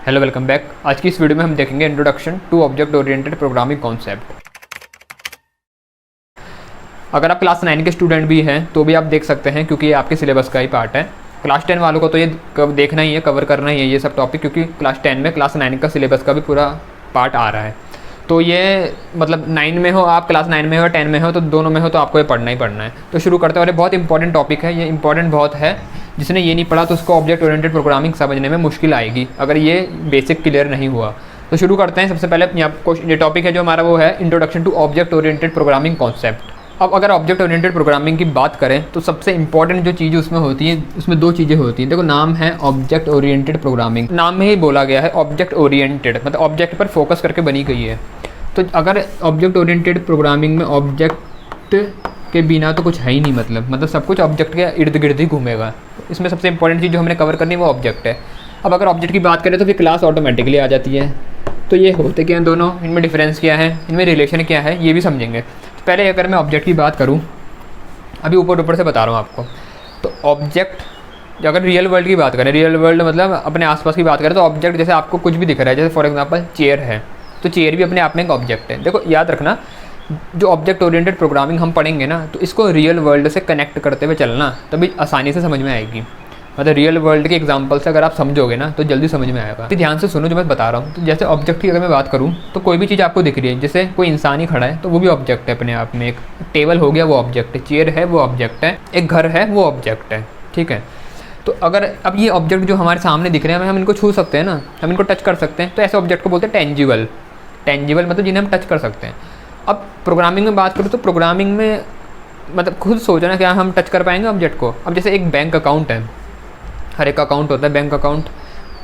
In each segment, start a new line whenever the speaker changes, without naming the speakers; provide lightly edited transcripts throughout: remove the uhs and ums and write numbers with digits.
Hello, welcome back. आज की इस वीडियो में हम देखेंगे introduction to object oriented programming concept. अगर आप क्लास 9 के स्टूडेंट भी हैं तो भी आप देख सकते हैं, क्योंकि ये आपके सिलेबस का ही पार्ट है। क्लास 10 वालों को तो ये देखना ही है, कवर करना ही है ये सब टॉपिक, क्योंकि क्लास 10 में क्लास 9 का सिलेबस का भी पूरा पार्ट आ रहा है। तो ये मतलब 9 में हो आप, क्लास 9 में हो, 10 में हो, तो दोनों में हो तो आपको ये पढ़ना ही पढ़ना है। तो शुरू करते हैं। और ये बहुत इंपॉर्टेंट टॉपिक है, ये इंपॉर्टेंट बहुत है। जिसने ये नहीं पढ़ा तो उसको ऑब्जेक्ट ओरिएंटेड प्रोग्रामिंग समझने में मुश्किल आएगी, अगर ये बेसिक क्लियर नहीं हुआ। तो शुरू करते हैं। सबसे पहले ये टॉपिक है जो हमारा, वो है introduction to object oriented programming concept. अब अगर ऑब्जेक्ट ओरिएंटेड प्रोग्रामिंग की बात करें तो सबसे इंपॉर्टेंट जो चीज़ उसमें होती है, उसमें दो चीज़ें होती हैं। देखो, नाम है ऑब्जेक्ट ओरिएंटेड प्रोग्रामिंग, नाम में ही बोला गया है ऑब्जेक्ट ओरिएंटेड, मतलब ऑब्जेक्ट पर फोकस करके बनी गई है। तो अगर ऑब्जेक्ट ओरिएंटेड प्रोग्रामिंग में ऑब्जेक्ट के बिना तो कुछ है ही नहीं, मतलब सब कुछ ऑब्जेक्ट के इर्द गिर्द ही घूमेगा। इसमें सबसे इंपॉर्टेंट चीज़ जो हमने कवर करनी है वो ऑब्जेक्ट है। अब अगर ऑब्जेक्ट की बात करें तो फिर क्लास ऑटोमेटिकली आ जाती है। तो ये होते क्या हैं दोनों, इनमें डिफरेंस क्या है, इनमें रिलेशन क्या है, ये भी समझेंगे। तो पहले अगर मैं ऑब्जेक्ट की बात करूँ, अभी ऊपर से बता रहा हूँ आपको। तो ऑब्जेक्ट, अगर रियल वर्ल्ड की बात करें, रियल वर्ल्ड मतलब अपने आसपास की बात करें, तो ऑब्जेक्ट जैसे आपको कुछ भी दिख रहा है, जैसे फॉर एग्जांपल चेयर है, तो चेयर भी अपने आप में एक ऑब्जेक्ट है। देखो याद रखना, जो ऑब्जेक्ट ओरिएंटेड प्रोग्रामिंग हम पढ़ेंगे ना, तो इसको रियल वर्ल्ड से कनेक्ट करते हुए चलना, तभी आसानी से समझ में आएगी। मतलब रियल वर्ल्ड के एग्जांपल से अगर आप समझोगे ना तो जल्दी समझ में आएगा। तो ध्यान से सुनो जो मैं बता रहा हूँ। तो जैसे ऑब्जेक्ट की अगर मैं बात करूँ तो कोई भी चीज़ आपको दिख रही है, जैसे कोई इंसान ही खड़ा है तो वो भी ऑब्जेक्ट है अपने आप में। एक टेबल हो गया वो ऑब्जेक्ट है, चेयर है वो ऑब्जेक्ट है, एक घर है वो ऑब्जेक्ट है, ठीक है। तो अगर अब ये ऑब्जेक्ट जो हमारे सामने दिख रहे हैं, हम इनको छू सकते हैं ना, हम इनको टच कर सकते हैं, तो ऐसे ऑब्जेक्ट को बोलते हैं टेंजिबल। टेंजिबल मतलब जिन्हें हम टच कर सकते हैं। अब प्रोग्रामिंग में बात करूँ तो प्रोग्रामिंग में मतलब खुद सोचो ना, क्या हम टच कर पाएंगे ऑब्जेक्ट को। अब जैसे एक बैंक अकाउंट है, हर एक अकाउंट होता है बैंक अकाउंट।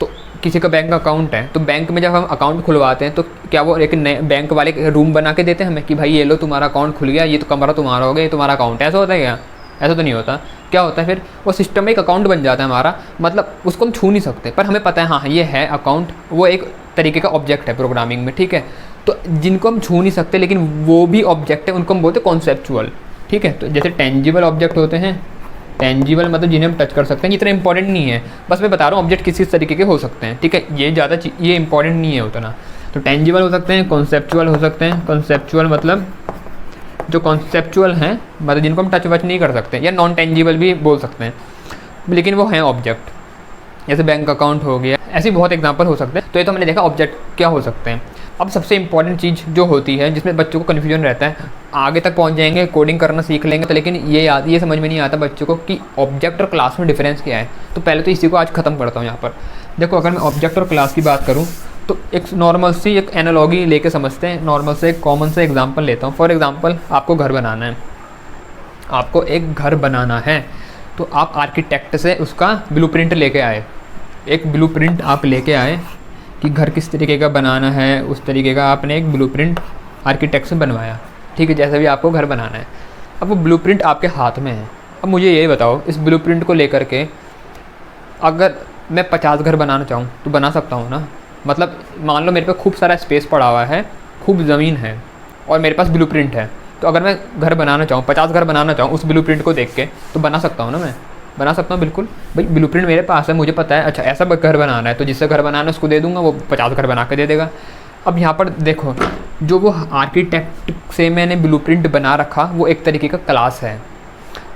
तो किसी का बैंक अकाउंट है, तो बैंक में जब हम अकाउंट खुलवाते हैं तो क्या वो एक नए बैंक वाले रूम बना के देते हैं हमें कि भाई ये लो तुम्हारा अकाउंट खुल गया, ये तो कमरा तुम्हारा हो गया, ये तुम्हारा अकाउंट है। ऐसा होता है क्या? ऐसा तो नहीं होता। क्या होता है फिर, वो सिस्टम में एक अकाउंट बन जाता है हमारा, मतलब उसको हम छू नहीं सकते, पर हमें पता है हाँ ये है अकाउंट, वो एक तरीके का ऑब्जेक्ट है प्रोग्रामिंग में, ठीक है। तो जिनको हम छू नहीं सकते लेकिन वो भी ऑब्जेक्ट है, उनको हम बोलते हैं कॉन्सेप्चुअल, ठीक है। तो जैसे टेंजिबल ऑब्जेक्ट होते हैं, टेंजिबल मतलब जिन्हें हम टच कर सकते हैं। इतना इंपॉर्टेंट नहीं है, बस मैं बता रहा हूँ ऑब्जेक्ट किस किस तरीके के हो सकते हैं, ठीक है। ये इंपॉर्टेंट नहीं है उतना। तो टेंजिबल हो सकते हैं, कॉन्सेप्चुअल हो सकते हैं। कॉन्सेप्चुअल मतलब जो कॉन्सेप्चुअल हैं, मतलब जिनको हम टच वच नहीं कर सकते, या नॉन टेंजिबल भी बोल सकते हैं, लेकिन वो हैं ऑब्जेक्ट। जैसे बैंक अकाउंट हो गया, ऐसे बहुत एग्जांपल हो सकते हैं। तो ये तो हमने देखा ऑब्जेक्ट क्या हो सकते हैं। अब सबसे इंपॉर्टेंट चीज़ जो होती है, जिसमें बच्चों को कन्फ्यूजन रहता है, आगे तक पहुंच जाएंगे, कोडिंग करना सीख लेंगे, तो लेकिन ये समझ में नहीं आता बच्चों को कि ऑब्जेक्ट और क्लास में डिफरेंस क्या है। तो पहले तो इसी को आज ख़त्म करता हूँ यहाँ पर। देखो, अगर मैं ऑब्जेक्ट और क्लास की बात करूँ तो एक नॉर्मल सी एक एनालॉगी लेके समझते हैं। नॉर्मल से एक कॉमन से एग्जांपल लेता हूँ। फॉर एग्जांपल, आपको घर बनाना है, आपको एक घर बनाना है, तो आप आर्किटेक्ट से उसका ब्लूप्रिंट लेके आए। एक ब्लूप्रिंट आप लेके आए कि घर किस तरीके का बनाना है, उस तरीके का आपने एक ब्लूप्रिंट आर्किटेक्ट से बनवाया, ठीक है, जैसे भी आपको घर बनाना है। अब वो ब्लूप्रिंट आपके हाथ में है। अब मुझे ये बताओ, इस ब्लूप्रिंट को लेकर के अगर मैं 50 घर बनाना चाहूँ तो बना सकता हूँ ना। मतलब मान लो मेरे पे खूब सारा स्पेस पड़ा हुआ है, खूब ज़मीन है, और मेरे पास ब्लूप्रिंट है, तो अगर मैं घर बनाना चाहूँ, 50 घर बनाना चाहूँ उस ब्लूप्रिंट को देख के, तो बना सकता हूँ ना, मैं बना सकता हूँ बिल्कुल। भाई ब्लूप्रिंट मेरे पास है, मुझे पता है अच्छा ऐसा घर बनाना है, तो जिससे घर बनाना है उसको दे दूंगा, वो 50 घर बना के दे देगा। अब यहाँ पर देखो, जो वो आर्किटेक्ट से मैंने ब्लूप्रिंट बना रखा वो एक तरीके का क्लास है,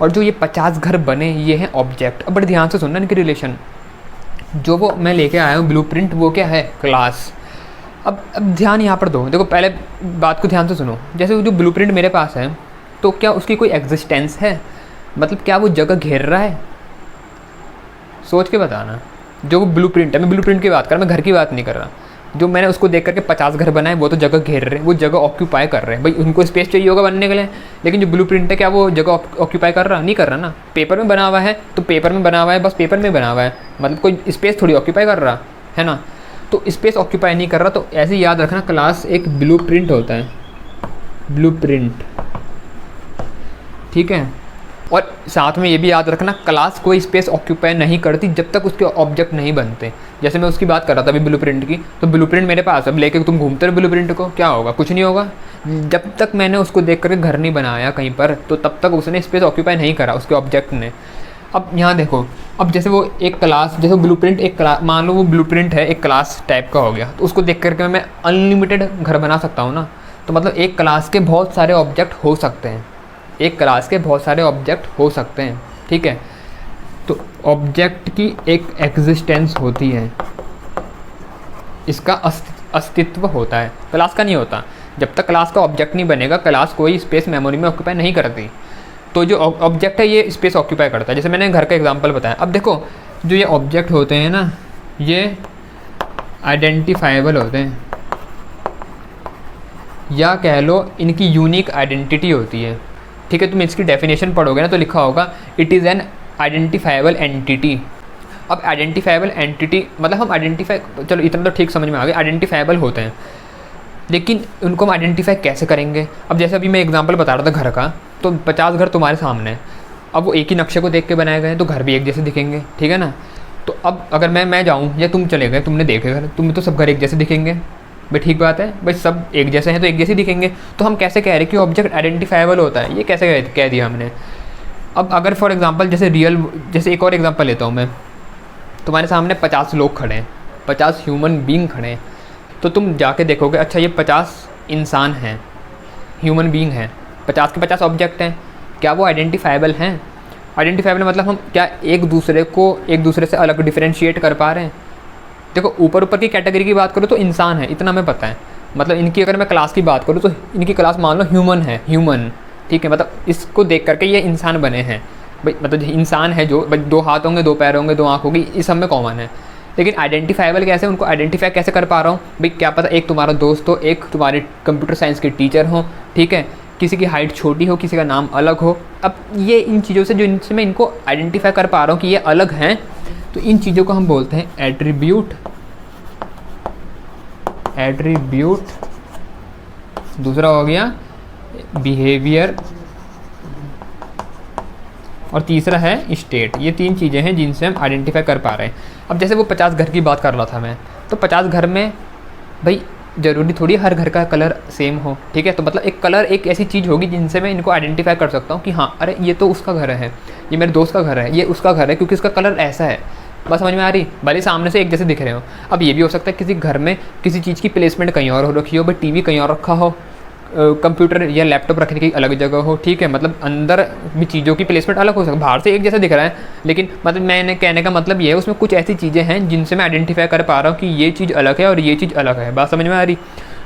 और जो ये 50 घर बने ये हैं ऑब्जेक्ट। अब बड़े ध्यान से सुनना इनकी रिलेशन। जो वो मैं लेके आया हूँ ब्लूप्रिंट, वो क्या है? क्लास। अब ध्यान यहाँ पर दो। देखो, पहले बात को ध्यान से सुनो। जैसे जो ब्लूप्रिंट मेरे पास है, तो क्या उसकी कोई एग्जिस्टेंस है? मतलब क्या वो जगह घेर रहा है? सोच के बताना। जो वो ब्लूप्रिंट है, मैं ब्लूप्रिंट की बात कर रहा, मैं घर की बात नहीं कर रहा। जो मैंने उसको देख करके 50 घर बनाए, वो तो जगह घेर रहे हैं, वो जगह ऑक्यूपाई कर रहे हैं। भाई उनको स्पेस चाहिए होगा बनने के लिए, लेकिन जो ब्लूप्रिंट है क्या वो जगह ऑक्यूपाई कर रहा? नहीं कर रहा ना। पेपर में बना हुआ है तो पेपर में बना हुआ है, बस पेपर में बना हुआ है, मतलब कोई स्पेस थोड़ी ऑक्यूपाई कर रहा है ना। तो स्पेस ऑक्यूपाई नहीं कर रहा। तो ऐसे याद रखना, क्लास एक ब्लूप्रिंट होता है, ब्लूप्रिंट, ठीक है। और साथ में ये भी याद रखना, क्लास कोई स्पेस ऑक्यूपाई नहीं करती जब तक उसके ऑब्जेक्ट नहीं बनते। जैसे मैं उसकी बात कर रहा था अभी ब्लूप्रिंट की, तो ब्लूप्रिंट मेरे पास, अब लेके तुम घूमते रहो ब्लूप्रिंट को, क्या होगा? कुछ नहीं होगा। जब तक मैंने उसको देख करके घर नहीं बनाया कहीं पर, तो तब तक उसने स्पेस ऑक्यूपाई नहीं करा उसके ऑब्जेक्ट ने। अब यहाँ देखो, अब जैसे वो एक क्लास, जैसे ब्लूप्रिंट एक क्लास, मान लो वो ब्लूप्रिंट है एक क्लास टाइप का हो गया, तो उसको देख करके मैं अनलिमिटेड घर बना सकता हूँ ना। तो मतलब एक क्लास के बहुत सारे ऑब्जेक्ट हो सकते हैं, एक क्लास के बहुत सारे ऑब्जेक्ट हो सकते हैं, ठीक है। तो ऑब्जेक्ट की एक एग्जिस्टेंस होती है, इसका अस्तित्व होता है, क्लास का नहीं होता। जब तक क्लास का ऑब्जेक्ट नहीं बनेगा, क्लास कोई स्पेस मेमोरी में ऑक्यूपाई नहीं करती। तो जो ऑब्जेक्ट है ये स्पेस ऑक्यूपाई करता है, जैसे मैंने घर का एग्जांपल बताया। अब देखो जो ये ऑब्जेक्ट होते हैं ना, ये आइडेंटिफाइबल होते हैं, या कह लो इनकी यूनिक आइडेंटिटी होती है, ठीक है। तुम इसकी डेफिनेशन पढ़ोगे ना तो लिखा होगा it is an identifiable entity. अब आइडेंटिफाइबल एंटिटी मतलब हम आइडेंटिफाई, चलो इतना तो ठीक समझ में आ गया, आइडेंटिफाइबल होते हैं, लेकिन उनको हम आइडेंटिफाई कैसे करेंगे। अब जैसे अभी मैं एग्जांपल बता रहा था घर का, तो 50 घर तुम्हारे सामने हैं, अब वो एक ही नक्शे को देख के बनाए गए हैं तो घर भी एक जैसे दिखेंगे, ठीक है ना। तो अब अगर मैं जाऊँ या तुम चले गए, तुमने देखे घर, तुम्हें तो सब घर एक जैसे दिखेंगे भाई, ठीक बात है भाई, सब एक जैसे हैं तो एक जैसे दिखेंगे। तो हम कैसे कह रहे हैं कि ऑब्जेक्ट आइडेंटिफाइबल होता है, ये कैसे कह दिया हमने। अब अगर फॉर एग्जांपल जैसे एक और एग्जांपल लेता हूँ मैं, तुम्हारे सामने 50 लोग खड़े हैं, 50 ह्यूमन बीइंग खड़े हैं, तो तुम जाके देखोगे अच्छा ये 50 इंसान हैं, ह्यूमन बीइंग हैं, 50 के 50 ऑब्जेक्ट हैं, क्या वो आइडेंटिफाइबल हैं। आइडेंटिफाइबल मतलब हम क्या एक दूसरे से अलग डिफरेंशिएट कर पा रहे हैं। देखो ऊपर की कैटेगरी की बात करूँ तो इंसान है, इतना हमें पता है। मतलब इनकी अगर मैं क्लास की बात करूँ तो इनकी क्लास मान लो ह्यूमन है, ह्यूमन, ठीक है। मतलब इसको देख करके ये इंसान बने हैं भाई, मतलब इंसान है जो भाई 2 हाथ होंगे, 2 पैर होंगे, 2 आँख होगी, इस सब में कॉमन है। लेकिन आइडेंटिफाइबल कैसे, उनको आइडेंटिफाई कैसे कर पा रहा हूँ भाई, क्या पता एक तुम्हारा दोस्त हो, एक तुम्हारे कंप्यूटर साइंस के टीचर हो, ठीक है, किसी की हाइट छोटी हो, किसी का नाम अलग हो। अब ये इन चीज़ों से जो इनसे मैं इनको आइडेंटिफाई कर पा रहा हूँ कि ये अलग हैं, तो इन चीज़ों को हम बोलते हैं एट्रीब्यूट। दूसरा हो गया बिहेवियर, और तीसरा है स्टेट। ये 3 चीज़ें हैं जिनसे हम आइडेंटिफाई कर पा रहे हैं। अब जैसे वो 50 घर की बात कर रहा था मैं, तो 50 घर में भाई ज़रूरी थोड़ी हर घर का कलर सेम हो, ठीक है। तो मतलब एक कलर एक ऐसी चीज़ होगी जिनसे मैं इनको आइडेंटिफाई कर सकता हूँ कि हाँ अरे ये तो उसका घर है, ये मेरे दोस्त का घर है, ये उसका घर है, क्योंकि इसका कलर ऐसा है। बस समझ में आ रही, भले सामने से एक जैसे दिख रहे हो। अब ये भी हो सकता है किसी घर में किसी चीज़ की प्लेसमेंट कहीं और हो रखी हो, भाई टीवी कहीं और रखा हो, कंप्यूटर या लैपटॉप रखने की अलग जगह हो, ठीक है। मतलब अंदर भी चीज़ों की प्लेसमेंट अलग हो सकती है, बाहर से एक जैसा दिख रहा है, लेकिन मतलब मैंने कहने का मतलब ये है उसमें कुछ ऐसी चीज़ें हैं जिनसे मैं आइडेंटिफाई कर पा रहा हूँ कि ये चीज़ अलग है और ये चीज़ अलग है। बात समझ में आ रही।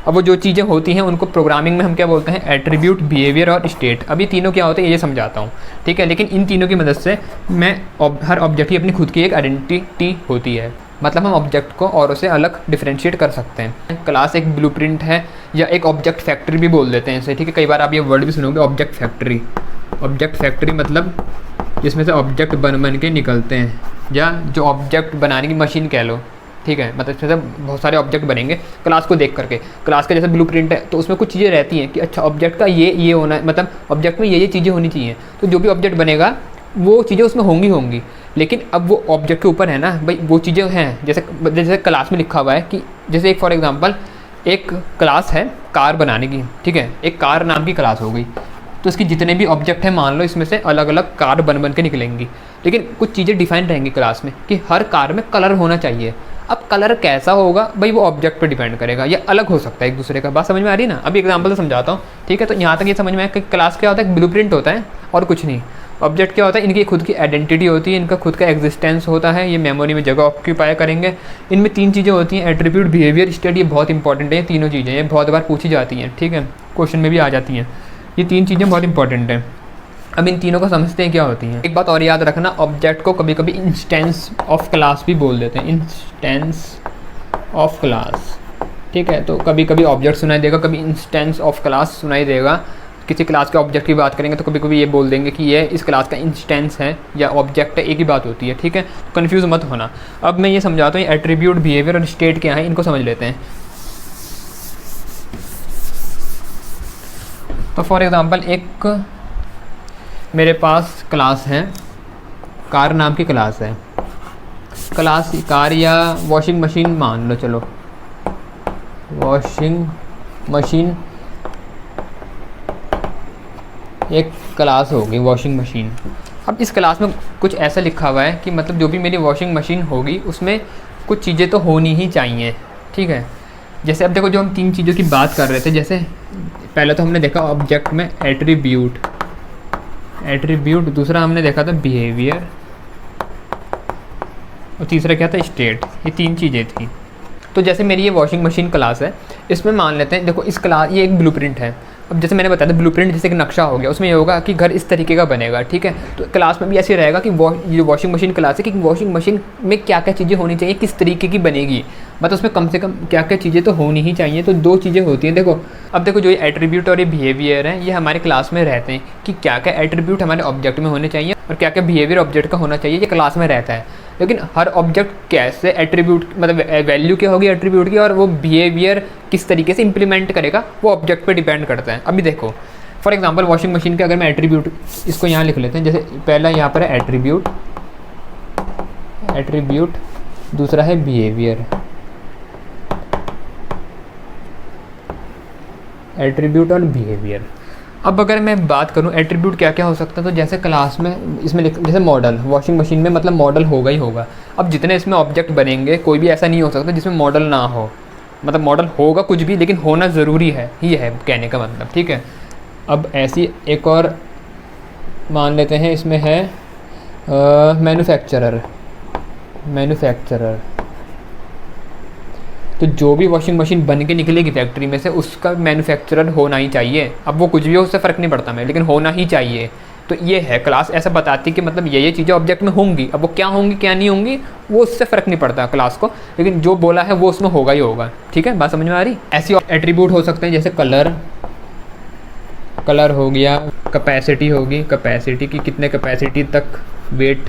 अब वो जो चीज़ें होती हैं उनको प्रोग्रामिंग में हम क्या बोलते हैं, एट्रीब्यूट, बिहेवियर और स्टेट। अब ये तीनों क्या होते हैं ये समझाता हूँ, ठीक है। लेकिन इन तीनों की मदद से मैं हर ऑब्जेक्ट की अपनी खुद की एक आइडेंटिटी होती है, मतलब हम ऑब्जेक्ट को औरों से अलग डिफरेंशिएट कर सकते हैं। क्लास एक ब्लूप्रिंट है या एक ऑब्जेक्ट फैक्ट्री भी बोल देते हैं इसे, ठीक है। कई बार आप ये वर्ड भी सुनोगे ऑब्जेक्ट फैक्ट्री। ऑब्जेक्ट फैक्ट्री मतलब जिसमें से ऑब्जेक्ट बन के निकलते हैं, या जो ऑब्जेक्ट बनाने की मशीन कह लो, ठीक है। मतलब इसमें से बहुत सारे ऑब्जेक्ट बनेंगे क्लास को देख करके। क्लास का जैसे ब्लूप्रिंट है तो उसमें कुछ चीज़ें रहती हैं कि अच्छा ऑब्जेक्ट का ये होना है, मतलब ऑब्जेक्ट में ये चीज़ें होनी चाहिए। तो जो भी ऑब्जेक्ट बनेगा वो चीज़ें उसमें होंगी। लेकिन अब वो ऑब्जेक्ट के ऊपर है ना भाई, वो चीज़ें हैं जैसे क्लास में लिखा हुआ है कि जैसे एक फॉर एग्जांपल एक क्लास है कार बनाने की, ठीक है। एक कार नाम की क्लास हो गई, तो इसकी जितने भी ऑब्जेक्ट हैं मान लो इसमें से अलग अलग कार बन के निकलेंगी। लेकिन कुछ चीज़ें डिफाइन रहेंगी क्लास में कि हर कार में कलर होना चाहिए। अब कलर कैसा होगा भाई वो ऑब्जेक्ट पर डिपेंड करेगा, या अलग हो सकता है एक दूसरे का। बात समझ में आ रही ना। अभी एग्जांपल से समझाता हूँ, ठीक है। तो यहाँ तक ये समझ में आया कि क्लास क्या होता है, ब्लूप्रिंट होता है और कुछ नहीं। ऑब्जेक्ट क्या होता है, इनकी खुद की आइडेंटिटी होती है, इनका खुद का एग्जिस्टेंस होता है, ये मेमोरी में जगह ऑक्यूपाई करेंगे। इनमें 3 चीज़ें होती हैं, एट्रीब्यूट, बिहेवियर, स्टेट। ये बहुत इंपॉर्टेंट है, ये तीनों चीज़ें, ये बहुत बार पूछी जाती हैं, ठीक है, क्वेश्चन में भी आ जाती हैं। ये 3 चीज़ें बहुत इंपॉर्टेंट हैं। अब इन तीनों को समझते हैं क्या होती हैं। एक बात और याद रखना, ऑब्जेक्ट को कभी कभी इंस्टेंस ऑफ क्लास भी बोल देते हैं, इंस्टेंस ऑफ क्लास, ठीक है। तो कभी कभी ऑब्जेक्ट सुनाई देगा, कभी इंस्टेंस ऑफ क्लास सुनाई देगा। किसी क्लास के ऑब्जेक्ट की बात करेंगे तो कभी कभी ये बोल देंगे कि ये इस क्लास का इंस्टेंस है या ऑब्जेक्ट है, एक ही बात होती है, ठीक है। कंफ्यूज मत होना। अब मैं ये समझाता हूँ एट्रीब्यूट, बिहेवियर और स्टेट क्या है, इनको समझ लेते हैं। तो फॉर एग्जांपल एक मेरे पास क्लास है, कार नाम की क्लास है। क्लास कार या वॉशिंग मशीन मान लो, चलो वॉशिंग मशीन एक क्लास होगी, वॉशिंग मशीन। अब इस क्लास में कुछ ऐसा लिखा हुआ है कि मतलब जो भी मेरी वॉशिंग मशीन होगी उसमें कुछ चीज़ें तो होनी ही चाहिए, ठीक है। जैसे अब देखो, जो हम 3 चीज़ों की बात कर रहे थे, जैसे पहले तो हमने देखा ऑब्जेक्ट में एट्रीब्यूट, दूसरा हमने देखा था बिहेवियर, और तीसरा क्या था, स्टेट। ये 3 चीज़ें थी। तो जैसे मेरी ये वॉशिंग मशीन क्लास है, इसमें मान लेते हैं, देखो इस क्लास, ये एक ब्लूप्रिंट है। अब जैसे मैंने बताया था ब्लूप्रिंट जैसे एक नक्शा हो गया, उसमें ये होगा कि घर इस तरीके का बनेगा, ठीक है। तो क्लास में भी ऐसे रहेगा कि ये वॉशिंग मशीन क्लास है कि वॉशिंग मशीन में क्या क्या चीज़ें होनी चाहिए, किस तरीके की बनेगी, मतलब उसमें कम से कम क्या क्या चीज़ें तो होनी ही चाहिए। तो 2 चीज़ें होती हैं। देखो अब देखो, जो ये एट्रीब्यूट और ये बिहेवियर है, ये हमारे क्लास में रहते हैं कि क्या क्या एट्रीब्यूट हमारे ऑब्जेक्ट में होने चाहिए और क्या क्या बिहेवियर ऑब्जेक्ट का होना चाहिए, ये क्लास में रहता है। लेकिन हर ऑब्जेक्ट कैसे एट्रीब्यूट, मतलब वैल्यू क्या होगी एट्रीब्यूट की, और वो बिहेवियर किस तरीके से इंप्लीमेंट करेगा, वो ऑब्जेक्ट पे डिपेंड करता है। अभी देखो फॉर एग्जांपल वॉशिंग मशीन के अगर मैं एट्रीब्यूट, इसको यहाँ लिख लेते हैं। जैसे पहला यहाँ पर है एट्रीब्यूट, दूसरा है बिहेवियर, एट्रीब्यूट और बिहेवियर। अब अगर मैं बात करूं एट्रीब्यूट क्या क्या हो सकता है, तो जैसे क्लास में इसमें जैसे मॉडल, वॉशिंग मशीन में मतलब मॉडल होगा ही होगा। अब जितने इसमें ऑब्जेक्ट बनेंगे, कोई भी ऐसा नहीं हो सकता जिसमें मॉडल ना हो, मतलब मॉडल होगा कुछ भी, लेकिन होना ज़रूरी है, ही है कहने का मतलब, ठीक है। अब ऐसी एक और मान लेते हैं, इसमें है मैन्युफैक्चरर। तो जो भी वॉशिंग मशीन बन के निकलेगी फैक्ट्री में से, उसका मैन्युफैक्चरर होना ही चाहिए। अब वो कुछ भी हो, उससे फ़र्क नहीं पड़ता मैं, लेकिन होना ही चाहिए। तो ये है क्लास, ऐसा बताती कि मतलब ये चीज़ें ऑब्जेक्ट में होंगी। अब वो क्या होंगी क्या नहीं होंगी, वो उससे फ़र्क नहीं पड़ता क्लास को, लेकिन जो बोला है वो उसमें होगा ही होगा, ठीक है। बात समझ में आ रही। ऐसी एट्रीब्यूट हो सकते हैं जैसे कलर हो गया, कैपेसिटी होगी, कैपेसिटी की कितने कैपेसिटी तक वेट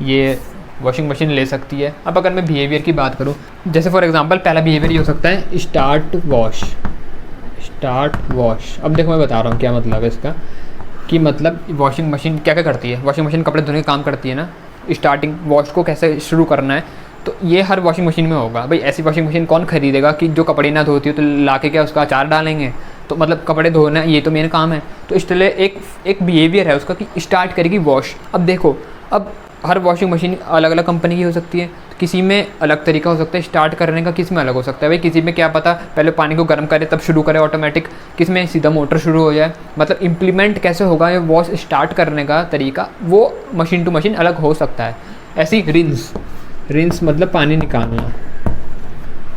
ये वॉशिंग मशीन ले सकती है। अब अगर मैं बिहेवियर की बात करूं, जैसे फॉर एग्जांपल पहला बिहेवियर ये हो सकता है स्टार्ट वॉश। अब देखो मैं बता रहा हूँ क्या मतलब है इसका, कि मतलब वॉशिंग मशीन क्या क्या करती है। वॉशिंग मशीन कपड़े धोने का काम करती है ना, स्टार्टिंग वॉश को कैसे शुरू करना है, तो ये हर वॉशिंग मशीन में होगा। भाई ऐसी वॉशिंग मशीन कौन खरीदेगा कि जो कपड़े ना धोती हो, तो ला के क्या उसका अचार डालेंगे, तो मतलब कपड़े धोना ये तो मेरा काम है। तो इसलिए एक बिहेवियर है उसका कि स्टार्ट करेगी वॉश। अब देखो, अब हर वॉशिंग मशीन अलग अलग कंपनी की हो सकती है, किसी में अलग तरीका हो सकता है स्टार्ट करने का, किसी में अलग हो सकता है। भाई किसी में क्या पता पहले पानी को गर्म करे तब शुरू करे ऑटोमेटिक, किसी में सीधा मोटर शुरू हो जाए। मतलब इम्प्लीमेंट कैसे होगा ये वॉश स्टार्ट करने का तरीका, वो मशीन टू मशीन अलग हो सकता है। ऐसी रिंस मतलब पानी निकालना।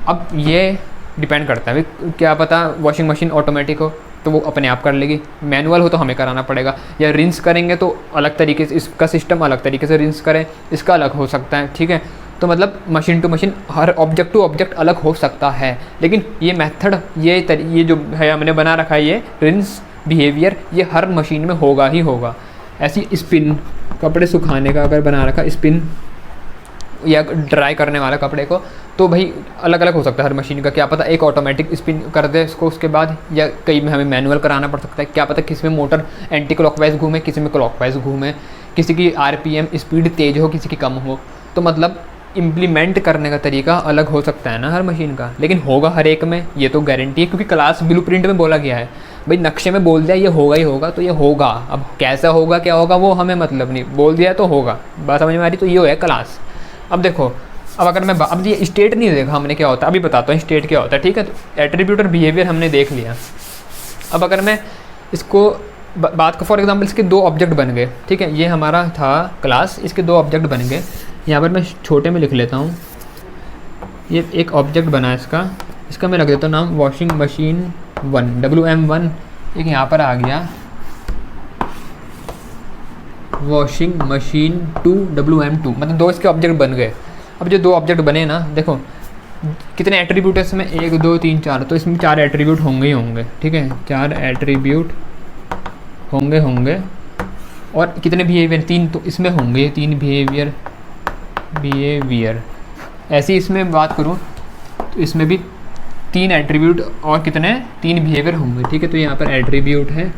अब ये डिपेंड करता है, भाई क्या पता वॉशिंग मशीन ऑटोमेटिक हो तो वो अपने आप कर लेगी, मैनुअल हो तो हमें कराना पड़ेगा, या रिंस करेंगे तो अलग तरीके से, इसका सिस्टम अलग तरीके से रिंस करें, इसका अलग हो सकता है, ठीक है। तो मतलब मशीन टू मशीन हर ऑब्जेक्ट टू ऑब्जेक्ट अलग हो सकता है, लेकिन ये मेथड, ये जो है हमने बना रखा है, ये रिंस बिहेवियर, ये हर मशीन में होगा ही होगा। ऐसी स्पिन, कपड़े सुखाने का अगर बना रखा स्पिन, या ड्राई करने वाला कपड़े को, तो भाई अलग अलग हो सकता है हर मशीन का। क्या पता एक ऑटोमेटिक स्पिन कर दे इसको उसके बाद, या कई में हमें मैनुअल कराना पड़ सकता है। क्या पता किसी में मोटर एंटी क्लॉकवाइज घूमे, किसी में क्लॉकवाइज घूमे, किसी की आरपीएम स्पीड तेज़ हो, किसी की कम हो। तो मतलब इम्प्लीमेंट करने का तरीका अलग हो सकता है ना हर मशीन का, लेकिन होगा हर एक में, ये तो गारंटी है, क्योंकि क्लास ब्लूप्रिंट में बोला गया है। भाई नक्शे में बोल दिया ये होगा ही होगा, तो ये होगा। अब कैसा होगा क्या होगा वो हमें मतलब नहीं, बोल दिया तो होगा। बात समझ में आ रही। तो ये है क्लास। अब देखो, अब अगर मैं अब ये स्टेट नहीं देखा हमने क्या होता है, अभी बताता हूँ स्टेट क्या होता है, ठीक है। तो एट्रीब्यूट और बिहेवियर हमने देख लिया। अब अगर मैं इसको बात का, फॉर एग्जांपल इसके 2 ऑब्जेक्ट बन गए, ठीक है। ये हमारा था क्लास, इसके 2 ऑब्जेक्ट बन गए। यहाँ पर मैं छोटे में लिख लेता हूँ, ये एक ऑब्जेक्ट बना है इसका मैं रख देता हूँ नाम वॉशिंग मशीन 1, WM1। एक यहाँ पर आ गया वॉशिंग मशीन 2, WM2, मतलब 2 इसके ऑब्जेक्ट बन गए। अब जो 2 ऑब्जेक्ट बने ना, देखो कितने एट्रीब्यूट है इसमें, 1 2 3 4, तो इसमें 4 एट्रीब्यूट होंगे ही होंगे, ठीक है। 4 एट्रीब्यूट होंगे और कितने बिहेवियर, 3 तो इसमें होंगे, 3 बिहेवियर। ऐसे इसमें बात करूँ तो इसमें भी 3 एट्रीब्यूट और कितने, 3 बिहेवियर होंगे, ठीक है। तो यहाँ पर एट्रीब्यूट है।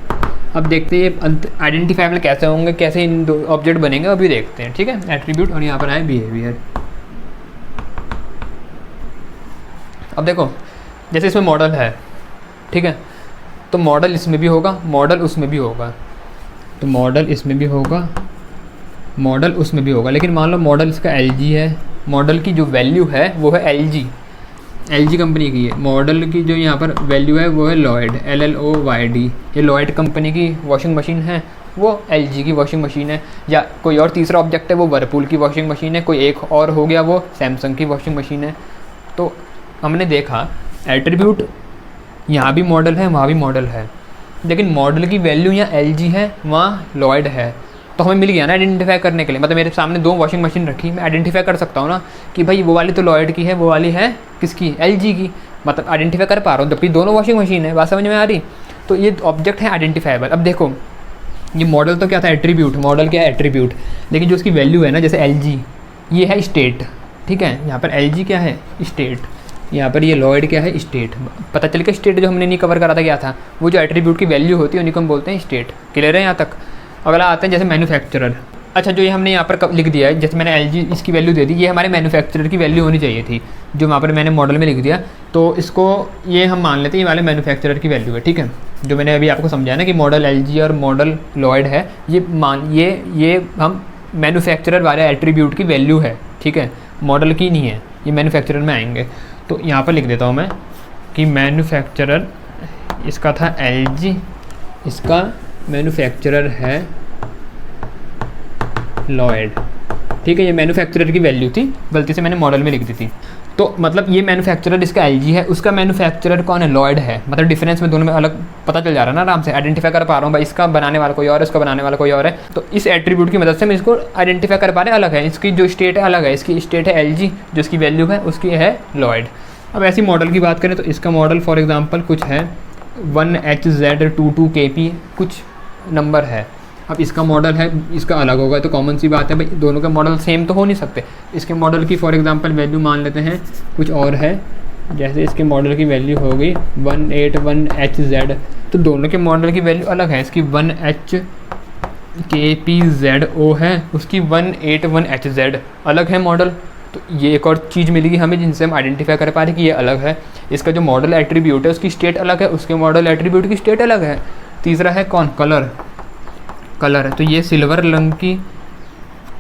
अब देखते हैं ये आइडेंटिफाइबल कैसे होंगे, कैसे इन 2 ऑब्जेक्ट बनेंगे, अभी देखते हैं, ठीक है। एट्रीब्यूट और यहाँ पर आए बिहेवियर। अब देखो जैसे इसमें मॉडल है, ठीक है, तो मॉडल इसमें भी होगा, मॉडल उसमें भी होगा, तो मॉडल इसमें भी होगा मॉडल उसमें भी होगा, लेकिन मान लो मॉडल इसका LG है, मॉडल की जो वैल्यू है वो है LG कंपनी की है। मॉडल की जो यहाँ पर वैल्यू है वो है लॉयड, LLOYD। ये लॉयड कंपनी की वॉशिंग मशीन है, वो LG की वॉशिंग मशीन है। या कोई और तीसरा ऑब्जेक्ट है वो वर्लपूल की वॉशिंग मशीन है, कोई एक और हो गया वो सैमसंग की वॉशिंग मशीन है। तो हमने देखा एट्रीब्यूट यहाँ भी मॉडल है, वहाँ भी मॉडल है, लेकिन मॉडल की वैल्यू यहाँ LG है, वहाँ लॉयड है। तो हमें मिल गया ना आइडेंटिफाई करने के लिए। मतलब मेरे सामने 2 वॉशिंग मशीन रखी, मैं आइडेंटिफाई कर सकता हूँ ना कि भाई वो वाली तो लॉयड की है, वो वाली है किसकी, LG की। मतलब आइडेंटिफाई कर पा रहा हूँ, जबकि दोनों वॉशिंग मशीन है। बात समझ में आ रही? तो ये ऑब्जेक्ट है आइडेंटिफाइबल। अब देखो ये मॉडल तो क्या था, एट्रीब्यूट। मॉडल क्या है, एट्रीब्यूट। लेकिन जो उसकी वैल्यू है ना, जैसे LG ये है स्टेट, ठीक है। यहाँ पर LG क्या है, स्टेट। यहाँ पर ये लॉयड क्या है, स्टेट। पता चल के स्टेट जो हमने नहीं कवर करा था क्या था, वो जो एट्रीब्यूट की वैल्यू होती है उन्हीं को हम बोलते हैं स्टेट। क्लियर है यहाँ तक? अगला आते हैं जैसे मैन्युफैक्चरर। अच्छा, जो ये हमने यहाँ पर लिख दिया है, जैसे मैंने LG इसकी वैल्यू दे दी, ये हमारे मैन्युफैक्चरर की वैल्यू होनी चाहिए थी, जो वहाँ पर मैंने मॉडल में लिख दिया। तो इसको ये हम मान लेते हैं ये वाले मैन्युफैक्चरर की वैल्यू है, ठीक है। जो मैंने अभी आपको समझाया ना कि मॉडल LG और मॉडल लॉयड है, ये हम मैन्युफैक्चरर वाले एट्रीब्यूट की वैल्यू है, ठीक है, मॉडल की नहीं है। ये मैन्युफैक्चरर में आएंगे। तो यहाँ पर लिख देता हूँ मैं कि मैन्युफैक्चरर इसका था LG, इसका मैन्युफैक्चरर है लॉयड, ठीक है। ये मैन्युफैक्चरर की वैल्यू थी, गलती से मैंने मॉडल में लिख दी थी। तो मतलब ये मैन्युफैक्चरर इसका LG है, उसका मैन्युफैक्चरर कौन है, लॉयड है। मतलब डिफरेंस में दोनों में अलग पता चल जा रहा है ना, आराम से आइडेंटिफाई कर पा रहा हूँ भाई इसका बनाने वाला कोई और है, इसका बनाने वाला कोई और है। तो इस एट्रीब्यूट की मदद से मैं इसको आइडेंटिफाई कर पा रहे अलग है। इसकी जो स्टेट है अलग है, इसकी स्टेट है LG, जो इसकी वैल्यू है उसकी है लॉयड। अब ऐसी मॉडल की बात करें तो इसका मॉडल फॉर एग्जाम्पल कुछ है 1HZ22KP कुछ नंबर है। अब इसका मॉडल है, इसका अलग होगा, तो कॉमन सी बात है भाई दोनों के मॉडल सेम तो हो नहीं सकते। इसके मॉडल की फॉर एग्जांपल वैल्यू मान लेते हैं कुछ और है, जैसे इसके मॉडल की वैल्यू हो गई 181HZ, तो दोनों के मॉडल की वैल्यू अलग है। इसकी 1HKPZO है, उसकी 181HZ अलग है मॉडल। तो ये एक और चीज़ मिलेगी हमें जिनसे हम आइडेंटिफाई कर पा रहे कि ये अलग है। इसका जो मॉडल एट्रीब्यूट है उसकी स्टेट अलग है, उसके मॉडल एट्रीब्यूट की स्टेट अलग है। तीसरा है कौन, कलर है। तो ये सिल्वर रंग की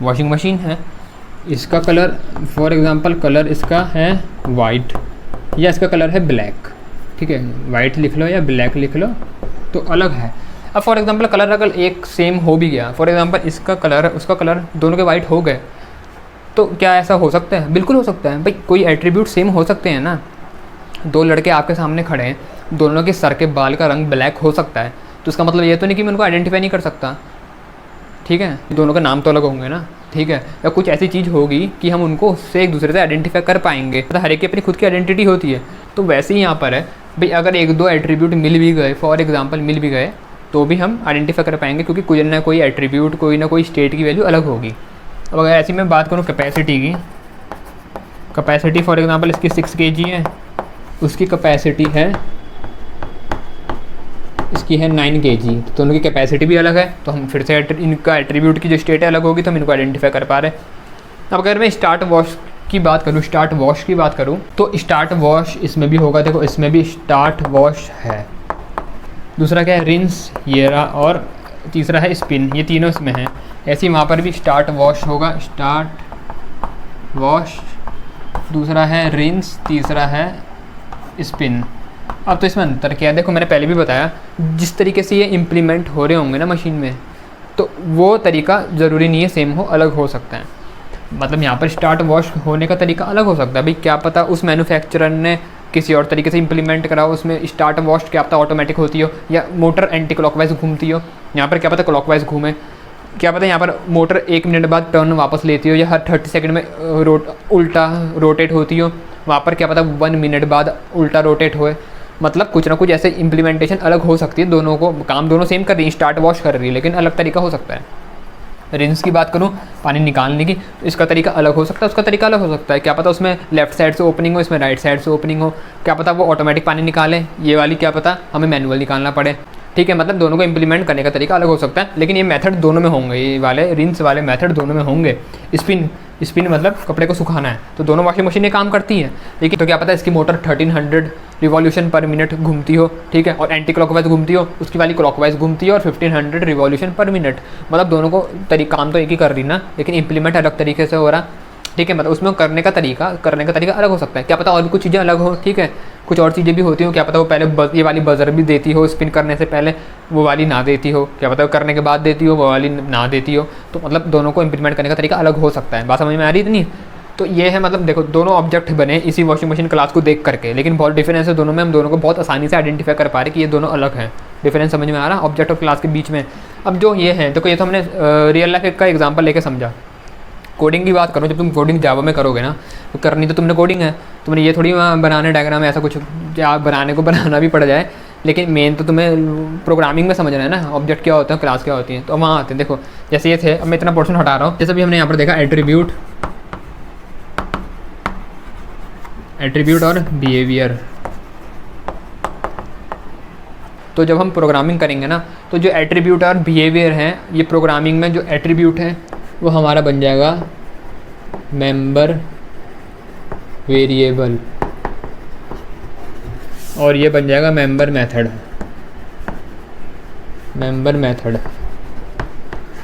वॉशिंग मशीन है, इसका कलर फॉर एग्जांपल कलर इसका है वाइट, या इसका कलर है ब्लैक, ठीक है। वाइट लिख लो या ब्लैक लिख लो, तो अलग है। अब फॉर एग्जांपल कलर अगर एक सेम हो भी गया, फॉर एग्जांपल इसका कलर उसका कलर दोनों के वाइट हो गए, तो क्या ऐसा हो सकता है? बिल्कुल हो सकता है भाई, कोई एट्रीब्यूट सेम हो सकते हैं ना। 2 लड़के आपके सामने खड़े हैं, दोनों के सर के बाल का रंग ब्लैक हो सकता है, तो इसका मतलब ये तो नहीं कि मैं उनको आइडेंटिफाई नहीं कर सकता, ठीक है। दोनों का नाम तो अलग होंगे ना, ठीक है। या कुछ ऐसी चीज़ होगी कि हम उनको उससे एक दूसरे से आइडेंटिफाई कर पाएंगे। तो हर एक की अपनी खुद की आइडेंटिटी होती है। तो वैसे ही यहाँ पर है भाई, अगर 1-2 एट्रीब्यूट मिल भी गए, फॉर एग्जांपल मिल भी गए, तो भी हम आइडेंटिफाई कर पाएंगे, क्योंकि कोई ना कोई एट्रीब्यूट, कोई ना कोई स्टेट की वैल्यू अलग होगी। अब अगर ऐसी मैं बात करूँ कैपेसिटी की, कैपेसिटी फॉर एग्जांपल इसकी 6 kg है, उसकी कैपेसिटी है इसकी है 9 kg, तो दोनों की कैपेसिटी भी अलग है। तो हम फिर से इनका एट्रीब्यूट की जो स्टेट है अलग होगी, तो हम इनको आइडेंटिफाई कर पा रहे हैं। अब अगर मैं स्टार्ट वॉश की बात करूँ, तो स्टार्ट वॉश इसमें भी होगा। देखो इसमें भी स्टार्ट वॉश है, दूसरा क्या है रिंस, ये रहा, और तीसरा है स्पिन, ये तीनों इसमें हैं। ऐसे ही वहाँ पर भी स्टार्ट वॉश होगा, स्टार्ट वॉश, दूसरा है रिंस, तीसरा है स्पिन। अब तो इसमें अंतर क्या है, देखो मैंने पहले भी बताया, जिस तरीके से ये इम्प्लीमेंट हो रहे होंगे ना मशीन में, तो वो तरीका ज़रूरी नहीं है सेम हो, अलग हो सकता है। मतलब यहाँ पर स्टार्ट वॉश होने का तरीका अलग हो सकता है भाई, क्या पता उस मैन्युफैक्चरर ने किसी और तरीके से इम्प्लीमेंट करा हो, उसमें स्टार्ट वॉश क्या पता ऑटोमेटिक होती हो, या मोटर एंटी क्लॉकवाइज घूमती हो। यहाँ पर क्या पता क्लॉकवाइज घूमे, क्या पता यहाँ पर मोटर 1 मिनट बाद टर्न वापस लेती हो, या हर 30 सेकंड में उल्टा रोटेट होती हो। वहाँ पर क्या पता 1 मिनट बाद उल्टा रोटेट होए। मतलब कुछ ना कुछ ऐसे इम्प्लीमेंटेशन अलग हो सकती है, दोनों को काम दोनों सेम कर रही है, स्टार्ट वॉश कर रही है, लेकिन अलग तरीका हो सकता है। रिंस की बात करूँ पानी निकालने की, तो इसका तरीका अलग हो सकता है, उसका तरीका अलग हो सकता है। क्या पता उसमें लेफ्ट साइड से ओपनिंग हो, इसमें राइट साइड से ओपनिंग हो। क्या पता वो ऑटोमेटिक पानी निकाले, ये वाली क्या पता हमें मैनुअल निकालना पड़े, ठीक है। मतलब दोनों को इम्प्लीमेंट करने का तरीका अलग हो सकता है, लेकिन ये मेथड दोनों में होंगे, ये वाले रिंस वाले मेथड दोनों में होंगे। स्पिन स्पिन मतलब कपड़े को सुखाना है, तो दोनों वॉशिंग मशीनें काम करती हैं। लेकिन तो क्या पता है इसकी मोटर 1300 रिवॉल्यूशन पर मिनट घूमती हो, ठीक है, और एंटी क्लॉकवाइज घूमती हो, उसकी वाली क्लॉकवाइज घूमती है और 1500 रिवॉल्यूशन पर मिनट, मतलब दोनों को काम तो एक ही कर रही ना, लेकिन इंप्लीमेंट अलग तरीके से हो रहा, ठीक है। मतलब उसमें करने का तरीका अलग हो सकता है, क्या पता और भी कुछ चीज़ें अलग हो, ठीक है, कुछ और चीज़ें भी होती हो, क्या पता वो पहले ये वाली बजर भी देती हो, स्पिन करने से पहले वो वाली ना देती हो, क्या पता वो करने के बाद देती हो, वो वाली ना देती हो, तो मतलब दोनों को इम्प्लीमेंट करने का तरीका अलग हो सकता है। बात समझ में आ रही इतनी? तो ये है, मतलब देखो दोनों ऑब्जेक्ट बने इसी वॉशिंग मशीन क्लास को देख करके, लेकिन बहुत डिफरेंस है दोनों में, हम दोनों को बहुत आसानी से आइडेंटिफाई कर पा रहे कि ये दोनों अलग हैं। डिफरेंस समझ में आ रहा ऑब्जेक्ट और क्लास के बीच में। अब जो ये है देखो, ये तो हमने रियल लाइफ का एग्जाम्पल लेके समझा। कोडिंग की बात करो, जब तुम कोडिंग जावा में करोगे ना, तो करनी तो तुमने कोडिंग है, तुमने ये थोड़ी बनाने डायग्राम ऐसा कुछ बनाने को बनाना भी पड़ जाए, लेकिन मेन तो तुम्हें प्रोग्रामिंग में समझना है ना, ऑब्जेक्ट क्या होता है, क्लास क्या होती है, तो वहाँ आते हैं। देखो जैसे ये थे, अब मैं इतना पोर्शन हटा रहा हूँ, जैसे भी हमने यहाँ पर देखा एट्रीब्यूट और बिहेवियर। तो जब हम प्रोग्रामिंग करेंगे ना, तो जो एट्रीब्यूट और बिहेवियर हैं, ये प्रोग्रामिंग में जो एट्रीब्यूट है वो हमारा बन जाएगा मेंबर वेरिएबल, और ये बन जाएगा मेंबर मेथड।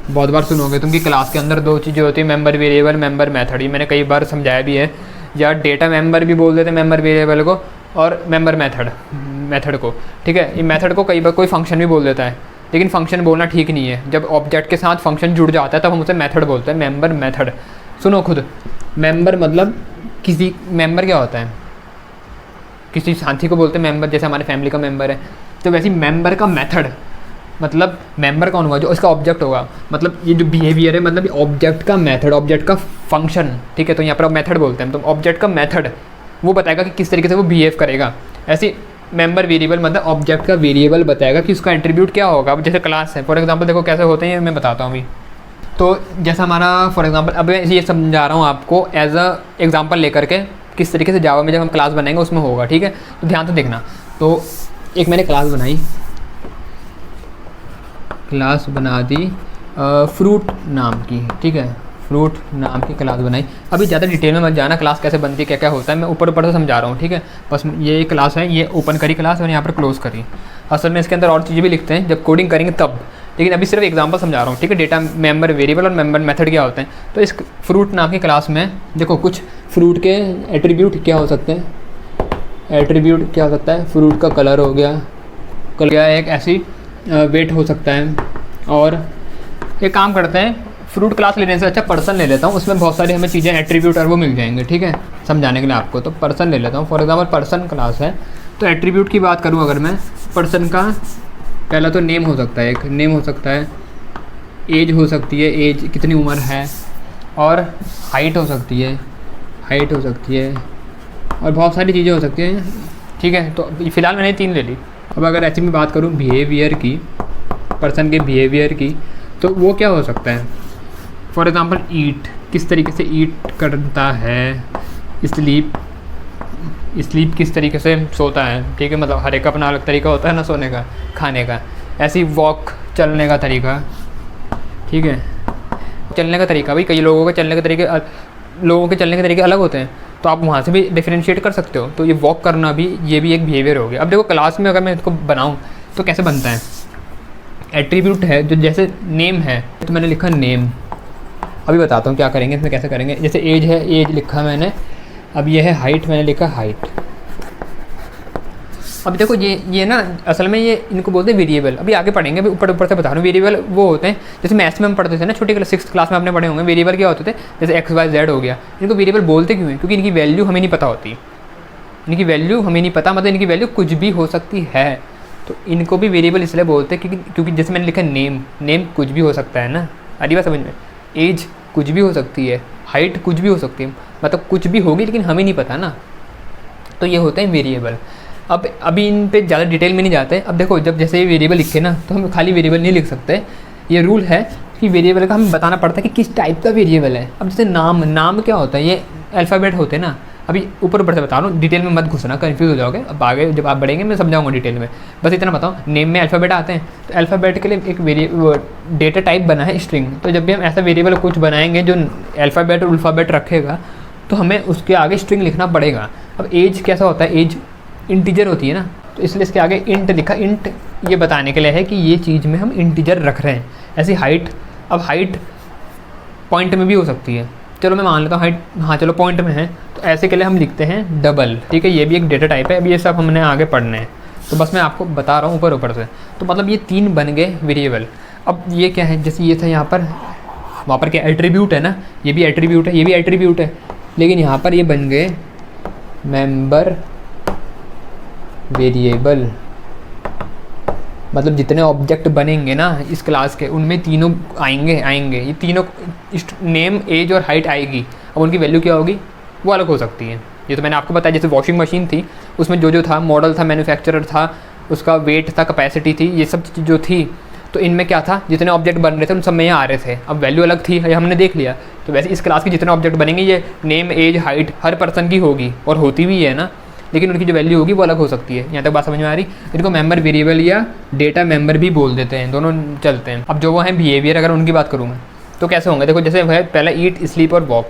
बहुत बार सुनोगे तुम कि क्लास के अंदर दो चीज़ें होती है, मेंबर वेरिएबल, मेंबर मेथड। ये मैंने कई बार समझाया भी है, या डेटा मेंबर भी बोल देते हैं मेंबर वेरिएबल को, और मेंबर मेथड को, ठीक है। ये मेथड को कई बार कोई फंक्शन भी बोल देता है, लेकिन फंक्शन बोलना ठीक नहीं है। जब ऑब्जेक्ट के साथ फंक्शन जुड़ जाता है तब हम उसे मेथड बोलते हैं, मेंबर मेथड। सुनो खुद, मेंबर मतलब किसी मेंबर क्या होता है, किसी साथी को बोलते हैं मेंबर, जैसे हमारे फैमिली का मेंबर है, तो वैसे मेंबर का मेथड मतलब मेंबर कौन होगा, जो इसका ऑब्जेक्ट होगा। मतलब ये जो बिहेवियर है, मतलब ऑब्जेक्ट का मेथड, ऑब्जेक्ट का फंक्शन, ठीक है, तो यहाँ पर मेथड बोलते हैं। तो ऑब्जेक्ट का मेथड वो बताएगा कि किस तरीके से वो बिहेव करेगा। ऐसे मेंबर वेरिएबल मतलब ऑब्जेक्ट का वेरिएबल बताएगा कि उसका एट्रीब्यूट क्या होगा। अब जैसे क्लास है, फॉर एग्जांपल देखो कैसे होते हैं, ये मैं बताता हूँ अभी। तो जैसा हमारा फॉर एग्जांपल, अब मैं ये समझा रहा हूँ आपको एज अ एग्जांपल लेकर के, किस तरीके से जावा में जब हम क्लास बनाएंगे उसमें होगा, ठीक है। तो ध्यान से देखना। तो एक मैंने क्लास बना दी फ्रूट नाम की, ठीक है, फ्रूट नाम की क्लास बनाई। अभी ज़्यादा डिटेल में मत जाना, क्लास कैसे बनती है, क्या क्या होता है, मैं ऊपर से समझा रहा हूँ, ठीक है। बस ये क्लास है, ये ओपन करी क्लास और यहाँ पर क्लोज करी। असल में इसके अंदर और चीज़ें भी लिखते हैं जब कोडिंग करेंगे तब, लेकिन अभी सिर्फ एग्जांपल समझा रहा हूँ, ठीक है। डेटा मेंबर वेरिएबल और मेंबर मेथड क्या होते हैं। तो इस फ्रूट नाम की क्लास में देखो कुछ फ्रूट के एट्रीब्यूट क्या हो सकते हैं। एट्रीब्यूट क्या हो सकता है, फ्रूट का कलर हो गया, एक ऐसी वेट हो सकता है। और एक काम करते हैं, फ्रूट क्लास लेने से अच्छा पर्सन ले लेता हूँ, उसमें बहुत सारी हमें चीज़ें एट्रीब्यूट और वो मिल जाएंगे, ठीक है, समझाने के लिए आपको। तो पर्सन ले लेता हूँ, फॉर एग्जांपल पर्सन क्लास है। तो एट्रीब्यूट की बात करूँ अगर मैं, पर्सन का पहला तो नेम हो सकता है, एक नेम हो सकता है, एज हो सकती है, एज कितनी उम्र है, और हाइट हो सकती है, और बहुत सारी चीज़ें हो सकती हैं, ठीक है। तो फ़िलहाल मैंने 3 ले ली। अब अगर ऐसे में बात करूँ बिहेवियर की, पर्सन के बिहेवियर की, तो वो क्या हो सकता है, फॉर एग्ज़ाम्पल ईट, किस तरीके से ईट करता है, स्लीप किस तरीके से सोता है, ठीक है। मतलब हर एक का अपना अलग तरीका होता है ना सोने का, खाने का। ऐसी वॉक, चलने का तरीका, ठीक है, चलने का तरीका भाई, कई लोगों के चलने के तरीके अलग होते हैं, तो आप वहाँ से भी डिफरेंशिएट कर सकते हो। तो ये वॉक करना भी, ये भी एक बिहेवियर हो गया। अब देखो क्लास में अगर मैं इसको बनाऊँ तो कैसे बनता है, एट्रीब्यूट है जो जैसे नेम है, तो मैंने लिखा नेम। अभी बताता हूँ क्या करेंगे इसमें, कैसे करेंगे। जैसे एज है, एज लिखा मैंने। अब ये है हाइट, मैंने लिखा हाइट। अब देखो ये ना असल में ये इनको बोलते हैं वेरिएबल। अभी आगे पढ़ेंगे, अभी ऊपर से बता रहा हूँ। वेरिएबल वो होते हैं जैसे मैथ्स में हम पढ़ते थे ना, छोटी क्लास 6th क्लास में आपने पढ़े होंगे। वेरिएबल क्या होते थे, जैसे एक्स वाई जेड हो गया। इनको वेरिएबल बोलते क्यों हैं, क्योंकि इनकी वैल्यू हमें नहीं पता होती। इनकी वैल्यू हमें नहीं पता, मतलब इनकी वैल्यू कुछ भी हो सकती है। तो इनको भी वेरिएबल इसलिए बोलते हैं क्योंकि जैसे मैंने लिखा नेम कुछ भी हो सकता है ना, आधी बात समझ में। एज कुछ भी हो सकती है, हाइट कुछ भी हो सकती है, मतलब कुछ भी होगी लेकिन हमें नहीं पता ना। तो ये होते हैं वेरिएबल। अब अभी इन पे ज़्यादा डिटेल में नहीं जाते। अब देखो जब जैसे ये वेरिएबल लिखे ना, तो हम खाली वेरिएबल नहीं लिख सकते। ये रूल है कि वेरिएबल का हमें बताना पड़ता है कि किस टाइप का वेरिएबल है। अब जैसे नाम क्या होता है, ये अल्फ़ाबेट होते हैं ना, अभी ऊपर ऊपर से बता रहा हूँ, डिटेल में मत घुसना, कंफ्यूज हो जाओगे। अब आगे जब आप बढ़ेंगे मैं समझाऊंगा डिटेल में, बस इतना बताओ। नेम में अल्फ़ाबेट आते हैं, तो अल्फ़ाबेट के लिए एक डेटा टाइप बना है स्ट्रिंग। तो जब भी हम ऐसा वेरिएबल कुछ बनाएंगे जो अल्फ़ाबेट और अल्फ़ाबेट रखेगा, तो हमें उसके आगे स्ट्रिंग लिखना पड़ेगा। अब एज कैसा होता है, एज इंटीजर होती है ना, तो इसलिए इसके आगे इंट लिखा। इंट ये बताने के लिए है कि ये चीज़ में हम इंटीजर रख रहे हैं। ऐसी हाइट, अब हाइट पॉइंट में भी हो सकती है, चलो मैं मान लेता हूँ हाइट, हाँ चलो पॉइंट में है, तो ऐसे के लिए हम लिखते हैं डबल, ठीक है। ये भी एक डेटा टाइप है। अब ये सब हमने आगे पढ़ने हैं, तो बस मैं आपको बता रहा हूँ ऊपर ऊपर से। तो मतलब ये 3 बन गए वेरिएबल। अब ये क्या है, जैसे ये था यहाँ पर, वहाँ पर क्या एट्रीब्यूट है ना, ये भी एट्रीब्यूट है, ये भी एट्रीब्यूट है, लेकिन यहाँ पर ये बन गए मेंबर वेरिएबल। मतलब जितने ऑब्जेक्ट बनेंगे ना इस क्लास के, उनमें तीनों आएंगे। ये तीनों नेम, एज और हाइट आएगी। अब उनकी वैल्यू क्या होगी वो अलग हो सकती है। ये तो मैंने आपको बताया, जैसे वॉशिंग मशीन थी, उसमें जो था मॉडल था, मैन्युफैक्चरर था, उसका वेट था, कैपेसिटी थी, ये सब चीज़ जो थी। तो इनमें क्या था, जितने ऑब्जेक्ट बन रहे थे उन सब में यहाँ आ रहे थे। अब वैल्यू अलग थी, ये हमने देख लिया। तो वैसे इस क्लास के जितने ऑब्जेक्ट बनेंगे, ये नेम, एज, हाइट हर पर्सन की होगी, और होती भी है ना, लेकिन उनकी जो वैल्यू होगी वो अलग हो सकती है। यहाँ तक बात समझ में आ रही। इनको मेंबर वेरिएबल या डेटा मेंबर भी बोल देते हैं, दोनों चलते हैं। अब जो वो हैं बिहेवियर, अगर उनकी बात करूँ मैं, तो कैसे होंगे, देखो जैसे है पहला ईट, स्लीप और वॉक।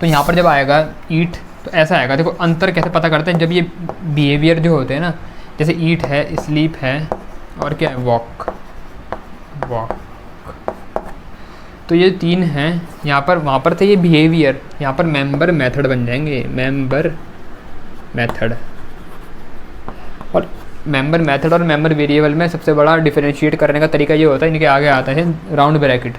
तो यहाँ पर जब आएगा ईट तो ऐसा आएगा। देखो अंतर कैसे पता करते हैं, जब ये बिहेवियर जो होते हैं ना, जैसे ईट है, स्लीप है और क्या है, वॉक। तो ये 3 हैं यहाँ पर। वहाँ पर थे ये बिहेवियर, यहाँ पर मेंबर मेथड बन जाएंगे, मेंबर मेथड। और मेंबर मेथड और मेंबर वेरिएबल में सबसे बड़ा डिफरेंशिएट करने का तरीका ये होता है, इनके आगे आता है राउंड ब्रैकेट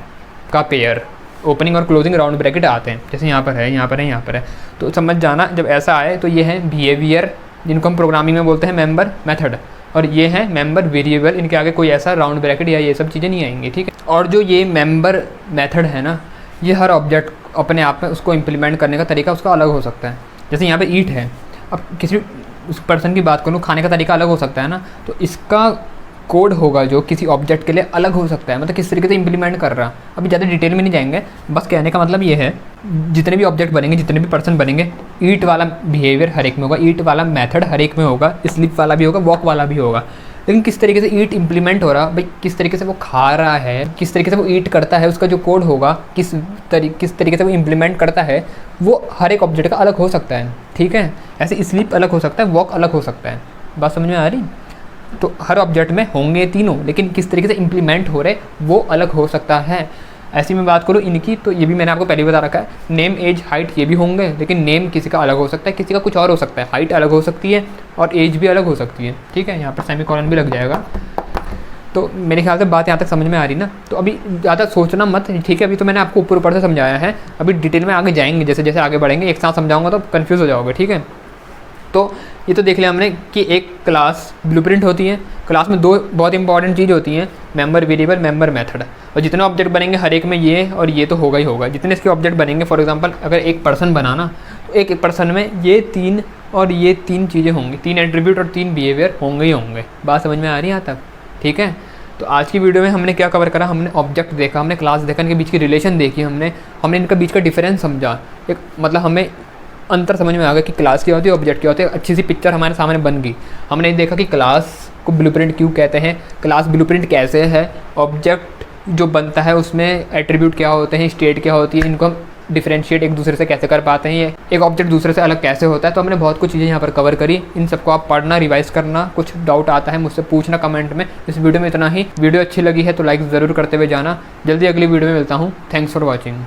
का पेयर। ओपनिंग और क्लोजिंग राउंड ब्रैकेट आते हैं, जैसे यहाँ पर है, यहाँ पर है, यहाँ पर है। तो समझ जाना, जब ऐसा आए तो ये है बिहेवियर, जिनको हम प्रोग्रामिंग में बोलते हैं मेंबर मेथड, और ये है मेंबर वेरिएबल। इनके आगे कोई ऐसा राउंड ब्रैकेट या ये सब चीज़ें नहीं आएंगी, ठीक है। और जो ये मेंबर मेथड है ना, ये हर ऑब्जेक्ट अपने आप में उसको इम्प्लीमेंट करने का तरीका उसका अलग हो सकता है। जैसे यहाँ पे ईट है, अब किसी उस पर्सन की बात करूँ, खाने का तरीका अलग हो सकता है ना, तो इसका कोड होगा जो किसी ऑब्जेक्ट के लिए अलग हो सकता है, मतलब किस तरीके से इंप्लीमेंट कर रहा। अभी ज़्यादा डिटेल में नहीं जाएंगे, बस कहने का मतलब ये है, जितने भी ऑब्जेक्ट बनेंगे, जितने भी पर्सन बनेंगे, ईट वाला बिहेवियर हर एक में होगा, ईट वाला मेथड हर एक में होगा, स्लीप वाला भी होगा, वॉक वाला भी होगा। लेकिन किस तरीके से ईट इंप्लीमेंट हो रहा, भाई किस तरीके से वो खा रहा है, किस तरीके से वो ईट करता है, उसका जो कोड होगा किस तरीके से वो इंप्लीमेंट करता है, वो हर एक ऑब्जेक्ट का अलग हो सकता है, ठीक है। ऐसे स्लीप अलग हो सकता है, वॉक अलग हो सकता है। बात समझ में आ रही। तो हर ऑब्जेक्ट में होंगे तीनों, लेकिन किस तरीके से इंप्लीमेंट हो रहे वो अलग हो सकता है। ऐसी मैं बात करूँ इनकी, तो ये भी मैंने आपको पहले बता रखा है, नेम, एज, हाइट ये भी होंगे, लेकिन नेम किसी का अलग हो सकता है, किसी का कुछ और हो सकता है, हाइट अलग हो सकती है और एज भी अलग हो सकती है, ठीक है। यहाँ पर सेमीकोलन भी लग जाएगा। तो मेरे ख्याल से बात यहाँ तक समझ में आ रही ना। तो अभी ज़्यादा सोचना मत, ठीक है। अभी तो मैंने आपको ऊपर ऊपर से समझाया है, अभी डिटेल में आगे जाएंगे, जैसे जैसे आगे बढ़ेंगे एक साथ समझाऊंगा तो कन्फ्यूज़ हो जाओगे, ठीक है। तो ये तो देख लिया हमने कि एक क्लास ब्लूप्रिंट होती है। क्लास में 2 बहुत इंपॉर्टेंट चीज़ होती हैं, मेंबर वेरिएबल, मेंबर मेथड। और जितने ऑब्जेक्ट बनेंगे हर एक में ये और ये तो होगा ही होगा। जितने इसके ऑब्जेक्ट बनेंगे, फॉर एग्जांपल अगर एक पर्सन बनाना, तो एक पर्सन में ये 3 और ये 3 चीज़ें होंगी, 3 एट्रीब्यूट और 3 बिहेवियर होंगे ही होंगे। बात समझ में आ रही है यहाँ तक, ठीक है। तो आज की वीडियो में हमने क्या कवर करा, हमने ऑब्जेक्ट देखा, हमने क्लास देखा, इनके बीच की रिलेशन देखी, हमने इनका बीच का डिफरेंस समझा। एक मतलब हमें अंतर समझ में आ गया कि क्लास क्या होती है, ऑब्जेक्ट क्या होते हैं। अच्छी सी पिक्चर हमारे सामने बन गई। हमने देखा कि क्लास को ब्लूप्रिंट क्यों कहते हैं, क्लास ब्लूप्रिंट कैसे है, ऑब्जेक्ट जो बनता है उसमें एट्रीब्यूट क्या होते हैं, स्टेट क्या होती है, इनको हम डिफरेंशिएट एक दूसरे से कैसे कर पाते हैं, एक ऑब्जेक्ट दूसरे से अलग कैसे होता है। तो हमने बहुत कुछ चीज़ें यहाँ पर कवर करी। इन सबको आप पढ़ना, रिवाइज करना, कुछ डाउट आता है मुझसे पूछना कमेंट में। इस वीडियो में इतना ही। वीडियो अच्छी लगी है तो लाइक ज़रूर करते हुए जाना। जल्दी अगली वीडियो में मिलता हूँ। Thanks for watching.